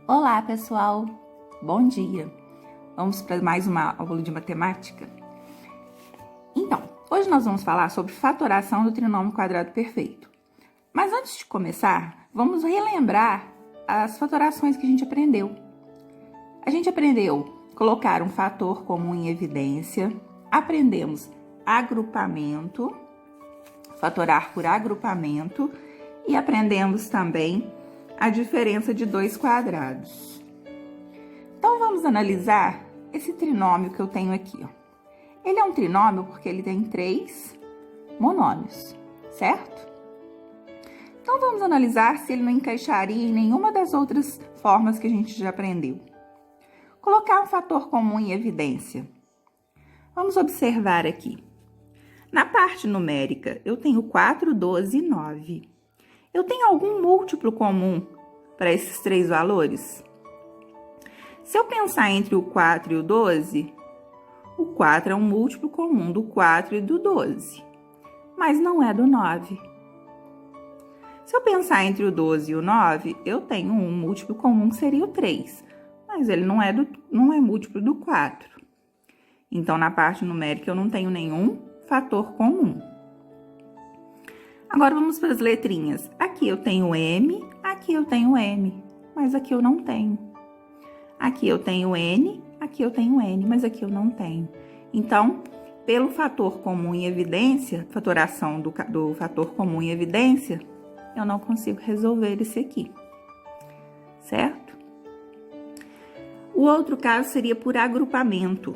Olá, pessoal! Bom dia! Vamos para mais uma aula de matemática? Então, hoje nós vamos falar sobre fatoração do trinômio quadrado perfeito. Mas antes de começar, vamos relembrar as fatorações que a gente aprendeu. A gente aprendeu colocar um fator comum em evidência, aprendemos agrupamento, fatorar por agrupamento e aprendemos também a diferença de dois quadrados. Então, vamos analisar esse trinômio que eu tenho aqui, ó. Ele é um trinômio porque ele tem 3 monômios, certo? Então, vamos analisar se ele não encaixaria em nenhuma das outras formas que a gente já aprendeu. Colocar um fator comum em evidência. Vamos observar aqui. Na parte numérica, eu tenho 4, 12 e 9. Eu tenho algum múltiplo comum para esses 3 valores? Se eu pensar entre o 4 e o 12, o 4 é um múltiplo comum do 4 e do 12, mas não é do 9. Se eu pensar entre o 12 e o 9, eu tenho um múltiplo comum que seria o 3, mas ele não é múltiplo do 4. Então, na parte numérica, eu não tenho nenhum fator comum. Agora, vamos para as letrinhas. Aqui eu tenho M, aqui eu tenho M, mas aqui eu não tenho. Aqui eu tenho N, aqui eu tenho N, mas aqui eu não tenho. Então, pelo fator comum em evidência, fatoração do fator comum em evidência, eu não consigo resolver esse aqui, certo? O outro caso seria por agrupamento.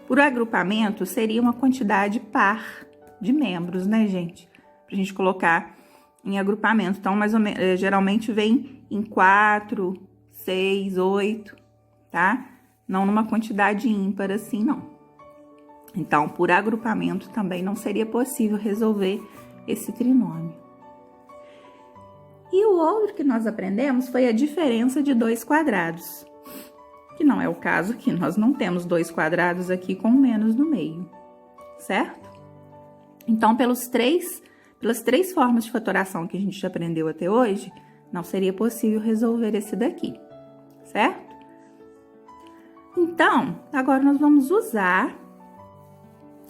Por agrupamento, seria uma quantidade par de membros, né, gente? Pra gente colocar em agrupamento. Então, mais ou menos, geralmente vem em 4, 6, 8, tá? Não numa quantidade ímpar assim, não. Então, por agrupamento também não seria possível resolver esse trinômio. E o outro que nós aprendemos foi a diferença de dois quadrados. Que não é o caso aqui, nós não temos 2 quadrados aqui com menos no meio, certo? Então, pelas três formas de fatoração que a gente já aprendeu até hoje, não seria possível resolver esse daqui, certo? Então, agora nós vamos usar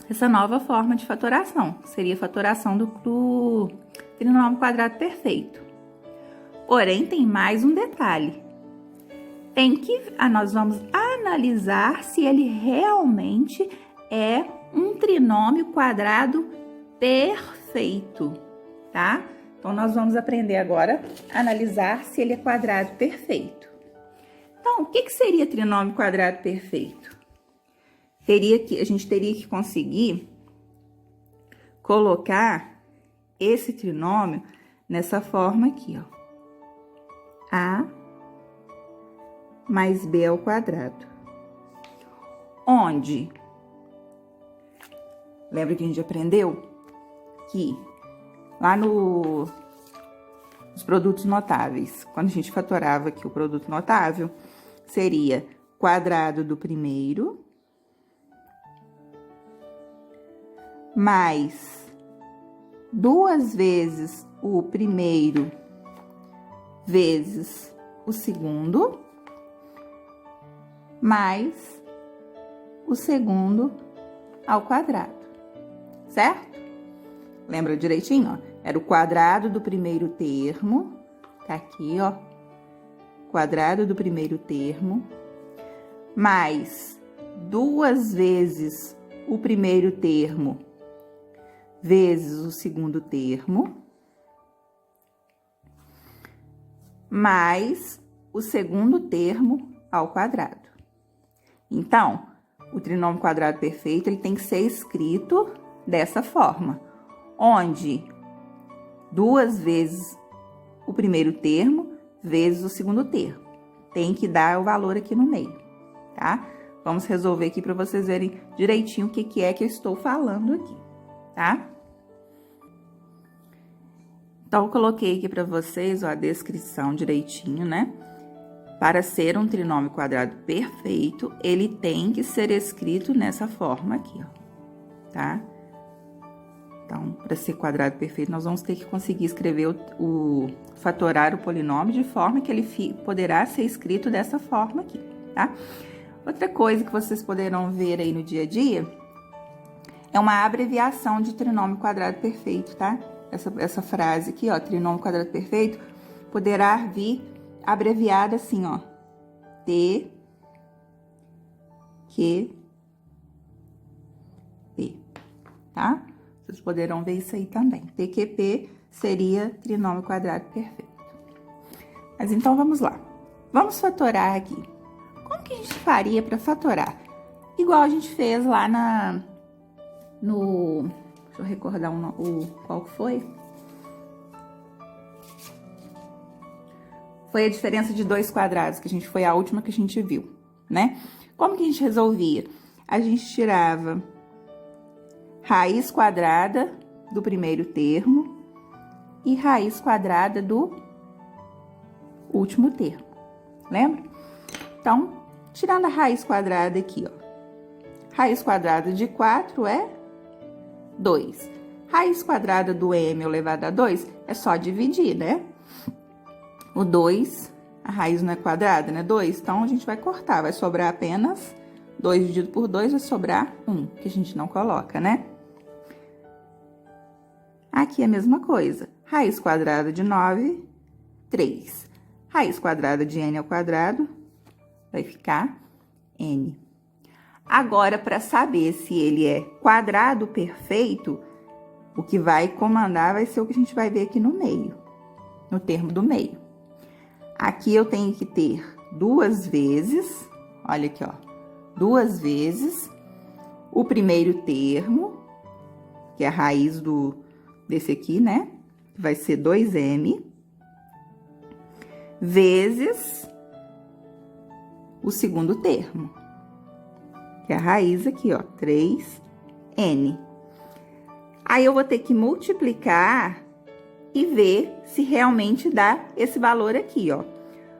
essa nova forma de fatoração, que seria a fatoração do trinômio quadrado perfeito. Porém, tem mais um detalhe. Nós vamos analisar se ele realmente é um trinômio quadrado perfeito, tá? Então, nós vamos aprender agora a analisar se ele é quadrado perfeito. Então, o que seria trinômio quadrado perfeito? A gente teria que conseguir colocar esse trinômio nessa forma aqui, ó. A mais B ao quadrado. Onde? Lembra que a gente aprendeu? Que lá nos produtos notáveis, quando a gente fatorava aqui o produto notável, seria quadrado do primeiro mais 2 vezes o primeiro vezes o segundo mais o segundo ao quadrado, certo? Lembra direitinho, ó? Era o quadrado do primeiro termo, tá aqui, ó. Quadrado do primeiro termo, mais 2 vezes o primeiro termo, vezes o segundo termo, mais o segundo termo ao quadrado. Então, o trinômio quadrado perfeito, ele tem que ser escrito dessa forma, onde 2 vezes o primeiro termo vezes o segundo termo. Tem que dar o valor aqui no meio, tá? Vamos resolver aqui para vocês verem direitinho o que é que eu estou falando aqui, tá? Então, eu coloquei aqui para vocês, ó, a descrição direitinho, né? Para ser um trinômio quadrado perfeito, ele tem que ser escrito nessa forma aqui, ó, tá? Então, para ser quadrado perfeito, nós vamos ter que conseguir escrever fatorar o polinômio de forma que ele poderá ser escrito dessa forma aqui, tá? Outra coisa que vocês poderão ver aí no dia a dia é uma abreviação de trinômio quadrado perfeito, tá? Essa frase aqui, ó, trinômio quadrado perfeito, poderá vir abreviada assim, ó, T, Q, P, tá? Vocês poderão ver isso aí também. TQP seria trinômio quadrado perfeito. Mas então, vamos lá. Vamos fatorar aqui. Como que a gente faria para fatorar? Igual a gente fez lá deixa eu recordar qual foi. Foi a diferença de 2 quadrados, que foi a última que a gente viu, né? Como que a gente resolvia? A gente tirava raiz quadrada do primeiro termo e raiz quadrada do último termo, lembra? Então, tirando a raiz quadrada aqui, ó. Raiz quadrada de 4 é 2. Raiz quadrada do m elevado a 2 é só dividir, né? O 2, a raiz não é quadrada, né? 2, então a gente vai cortar, vai sobrar apenas 2 dividido por 2, vai sobrar 1, que a gente não coloca, né? Aqui é a mesma coisa. Raiz quadrada de 9, 3. Raiz quadrada de n ao quadrado vai ficar n. Agora, para saber se ele é quadrado perfeito, o que vai comandar vai ser o que a gente vai ver aqui no meio, no termo do meio. Aqui eu tenho que ter 2 vezes, olha aqui, ó, 2 vezes o primeiro termo, que é a raiz desse aqui, né? Vai ser 2m, vezes o segundo termo, que é a raiz aqui, ó, 3n. Aí, eu vou ter que multiplicar e ver se realmente dá esse valor aqui, ó.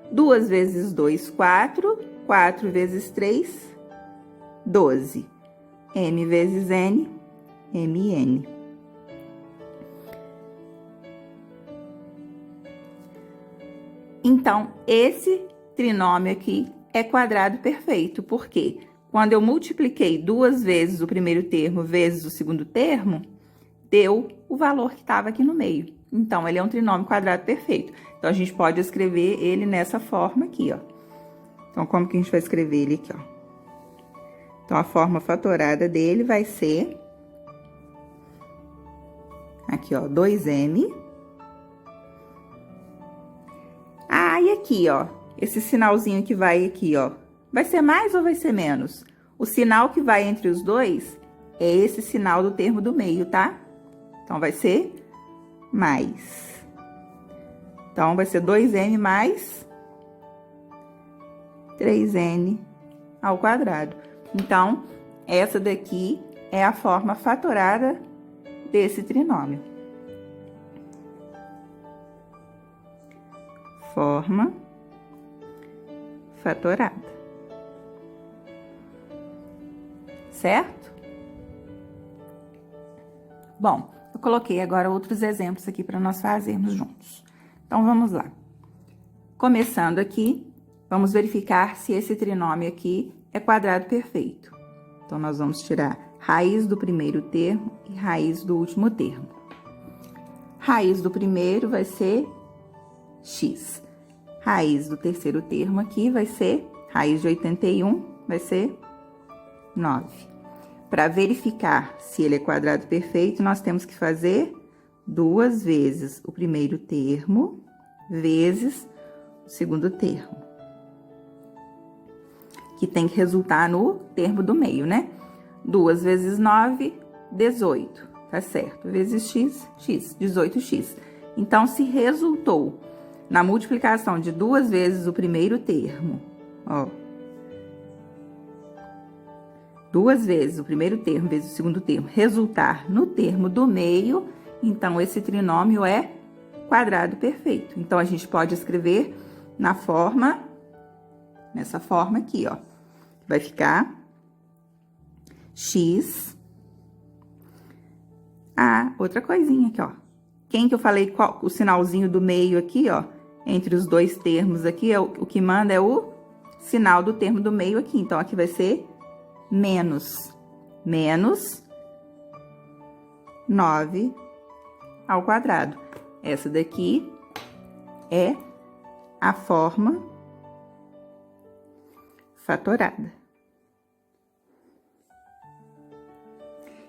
2 vezes 2, 4. 4 vezes 3, 12. M vezes N, MN. Então, esse trinômio aqui é quadrado perfeito, porque quando eu multipliquei 2 vezes o primeiro termo vezes o segundo termo, deu o valor que estava aqui no meio. Então, ele é um trinômio quadrado perfeito. Então, a gente pode escrever ele nessa forma aqui, ó. Então, como que a gente vai escrever ele aqui, ó? Então, a forma fatorada dele vai ser aqui, ó, 2m. Ah, e aqui, ó, esse sinalzinho que vai aqui, ó, vai ser mais ou vai ser menos? O sinal que vai entre os dois é esse sinal do termo do meio, tá? Então, vai ser mais. Então, vai ser 2m mais 3n ao quadrado. Então, essa daqui é a forma fatorada desse trinômio. Forma fatorada. Certo? Bom, eu coloquei agora outros exemplos aqui para nós fazermos juntos. Então, vamos lá. Começando aqui, vamos verificar se esse trinômio aqui é quadrado perfeito. Então, nós vamos tirar raiz do primeiro termo e raiz do último termo. Raiz do primeiro vai ser x. Raiz do terceiro termo aqui vai ser, raiz de 81 vai ser 9. Para verificar se ele é quadrado perfeito, nós temos que fazer 2 vezes o primeiro termo vezes o segundo termo, que tem que resultar no termo do meio, né? 2 vezes 9, 18, tá certo? Vezes x, x, 18x. Então, se resultou na multiplicação de 2 vezes o primeiro termo, ó, 2 vezes o primeiro termo vezes o segundo termo, resultar no termo do meio, então, esse trinômio é quadrado perfeito. Então, a gente pode escrever nessa forma aqui, ó. Vai ficar x a outra coisinha aqui, ó. Quem que eu falei, o sinalzinho do meio aqui, ó, entre os dois termos aqui, o que manda é o sinal do termo do meio aqui. Então, aqui vai ser menos 9 ao quadrado. Essa daqui é a forma fatorada.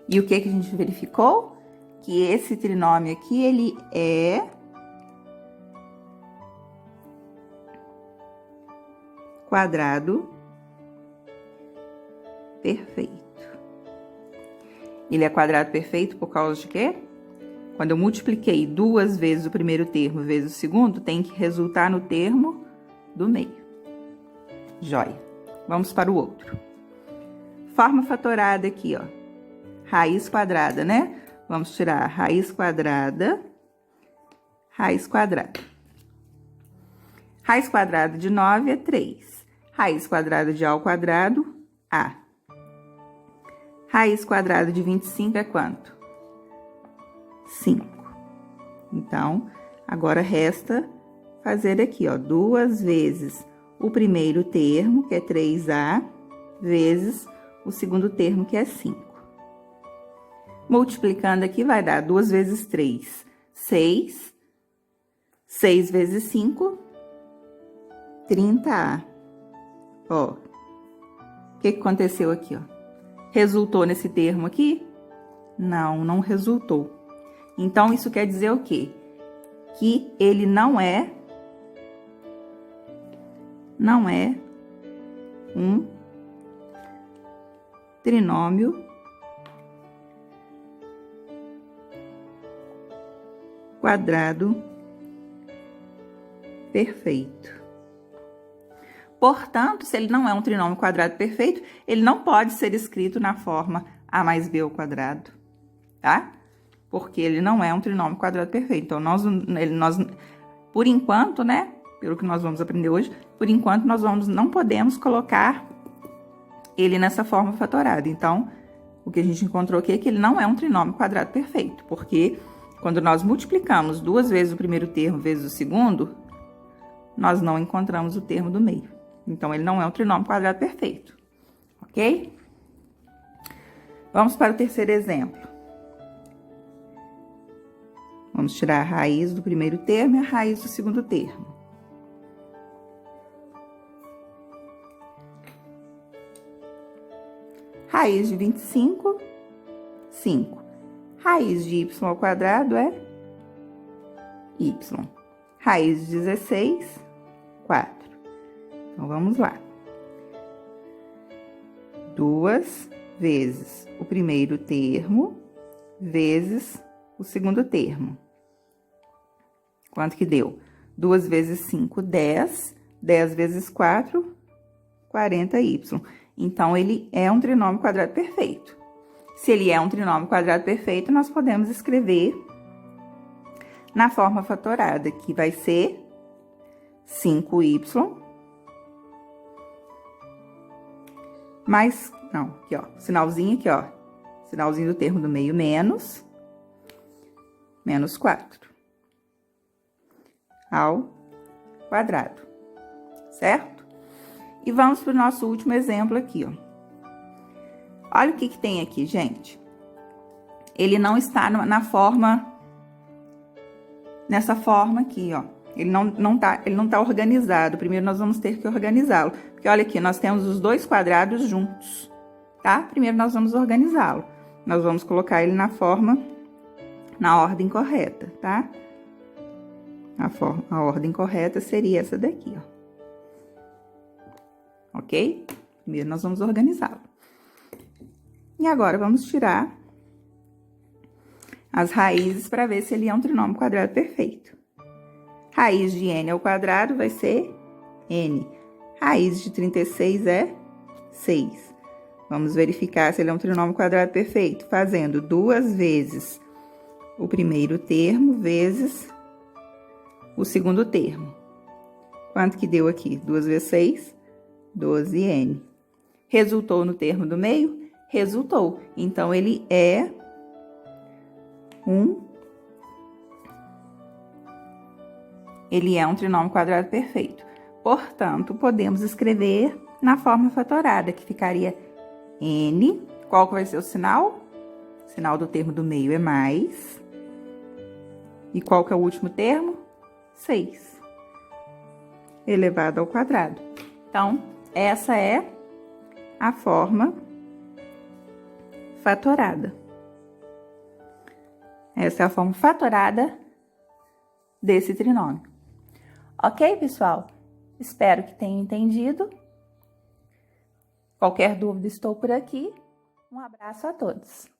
E o que que a gente verificou? Que esse trinômio aqui, ele é quadrado perfeito. Ele é quadrado perfeito por causa de quê? Quando eu multipliquei 2 vezes o primeiro termo vezes o segundo, tem que resultar no termo do meio. Joia. Vamos para o outro. Forma fatorada aqui, ó. Raiz quadrada, né? Vamos tirar raiz quadrada. Raiz quadrada. Raiz quadrada de 9 é 3. Raiz quadrada de A ao quadrado, A. Raiz quadrada de 25 é quanto? 5. Então, agora resta fazer aqui, ó, 2 vezes o primeiro termo, que é 3A, vezes o segundo termo, que é 5. Multiplicando aqui, vai dar 2 vezes 3, 6. 6 vezes 5, 30A. Ó, o que aconteceu aqui, ó? Resultou nesse termo aqui? Não, não resultou. Então, isso quer dizer o quê? Que ele não é um trinômio quadrado perfeito. Portanto, se ele não é um trinômio quadrado perfeito, ele não pode ser escrito na forma A mais B ao quadrado, tá? Porque ele não é um trinômio quadrado perfeito. Então, nós por enquanto, né, pelo que nós vamos aprender hoje, por enquanto, não podemos colocar ele nessa forma fatorada. Então, o que a gente encontrou aqui é que ele não é um trinômio quadrado perfeito, porque quando nós multiplicamos 2 vezes o primeiro termo vezes o segundo, nós não encontramos o termo do meio. Então, ele não é um trinômio quadrado perfeito, ok? Vamos para o terceiro exemplo. Vamos tirar a raiz do primeiro termo e a raiz do segundo termo. Raiz de 25, 5. Raiz de y ao quadrado é y. Raiz de 16, 4. Então, vamos lá. 2 vezes o primeiro termo vezes o segundo termo. Quanto que deu? 2 vezes 5, 10. 10 vezes 4, 40y. Então, ele é um trinômio quadrado perfeito. Se ele é um trinômio quadrado perfeito, nós podemos escrever na forma fatorada, que vai ser 5y mais, não, aqui, ó, sinalzinho aqui, ó, sinalzinho do termo do meio, menos 4 ao quadrado, certo? E vamos para o nosso último exemplo aqui, ó. Olha o que tem aqui, gente. Ele não está nessa forma aqui, ó. Ele não tá organizado. Primeiro, nós vamos ter que organizá-lo. Porque, olha aqui, nós temos os dois quadrados juntos, tá? Primeiro, nós vamos organizá-lo. Nós vamos colocar ele na ordem correta, tá? A ordem correta seria essa daqui, ó. Ok? Primeiro, nós vamos organizá-lo. E agora, vamos tirar as raízes para ver se ele é um trinômio quadrado perfeito. Raiz de n ao quadrado vai ser n. Raiz de 36 é 6. Vamos verificar se ele é um trinômio quadrado perfeito, fazendo 2 vezes o primeiro termo vezes o segundo termo. Quanto que deu aqui? 2 vezes 6, 12n. Resultou no termo do meio? Resultou. Então, ele é Ele é um trinômio quadrado perfeito. Portanto, podemos escrever na forma fatorada, que ficaria n. Qual que vai ser o sinal? O sinal do termo do meio é mais. E qual que é o último termo? 6 elevado ao quadrado. Então, essa é a forma fatorada. Essa é a forma fatorada desse trinômio. Ok, pessoal? Espero que tenham entendido. Qualquer dúvida, estou por aqui. Um abraço a todos.